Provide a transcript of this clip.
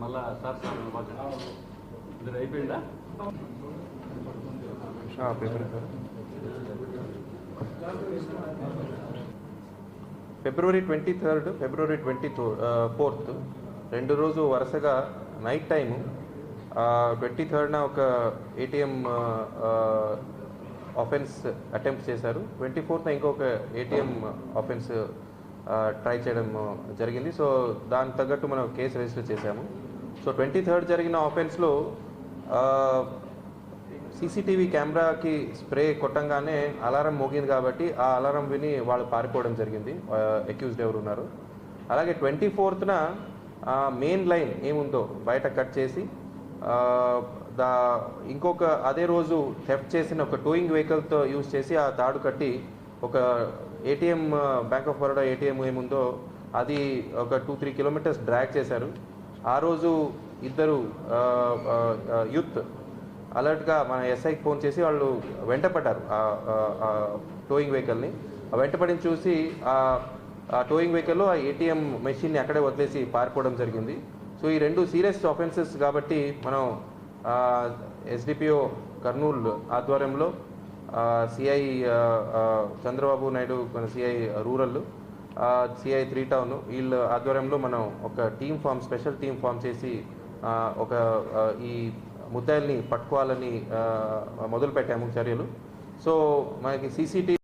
మళ్ళా సార్ ఇది అయిపోయిందా ఫిబ్రవరి 23rd ఫిబ్రవరి 24th రెండు రోజు వరుసగా నైట్ టైము 23rd ఒక ఏటీఎం ఆఫెన్స్ అటెంప్ట్ చేశారు. 24th ఇంకొక ఏటీఎం ఆఫెన్స్ ట్రై చేయడం జరిగింది. సో దానికి తగ్గట్టు మనం కేసు రిజిస్టర్ చేశాము. సో 23rd జరిగిన ఆఫెన్స్లో సీసీటీవీ కెమెరాకి స్ప్రే కొట్టంగానే అలారం మోగింది కాబట్టి ఆ అలారం విని వాళ్ళు పారిపోవడం జరిగింది, అక్యూజ్డ్ ఎవరు ఉన్నారు. అలాగే 24th మెయిన్ లైన్ ఏముందో బయట కట్ చేసి ఇంకొక అదే రోజు థెఫ్ట్ చేసిన ఒక టోయింగ్ వెహికల్తో యూజ్ చేసి ఆ తాడు కట్టి ఒక ATM bank of Baroda ATM ఏముందో అది ఒక 2-3 కిలోమీటర్స్ డ్రాగ్ చేశారు. ఆ రోజు ఇద్దరు యూత్ అలర్ట్గా మన ఎస్ఐకి ఫోన్ చేసి వాళ్ళు వెంటపడ్డారు టోయింగ్ వెహికల్ని. వెంటపడిని చూసి ఆ టోయింగ్ వెహికల్లో ఆ ఏటీఎం మెషిన్ని అక్కడే వదిలేసి పారిపోవడం జరిగింది. సో ఈ రెండు సీరియస్ ఆఫెన్సెస్ కాబట్టి మనం ఎస్డిపిఓ కర్నూలు ఆధ్వర్యంలో CI Chandrababu Naidu, CI rural, CI 3 town వీళ్ళ ఆధ్వర్యంలో మనం ఒక స్పెషల్ టీమ్ ఫామ్ చేసి ఒక ఈ ముద్దాయిల్ని పట్టుకోవాలని మొదలుపెట్టాము చర్యలు. సో మనకి సీసీటీవీ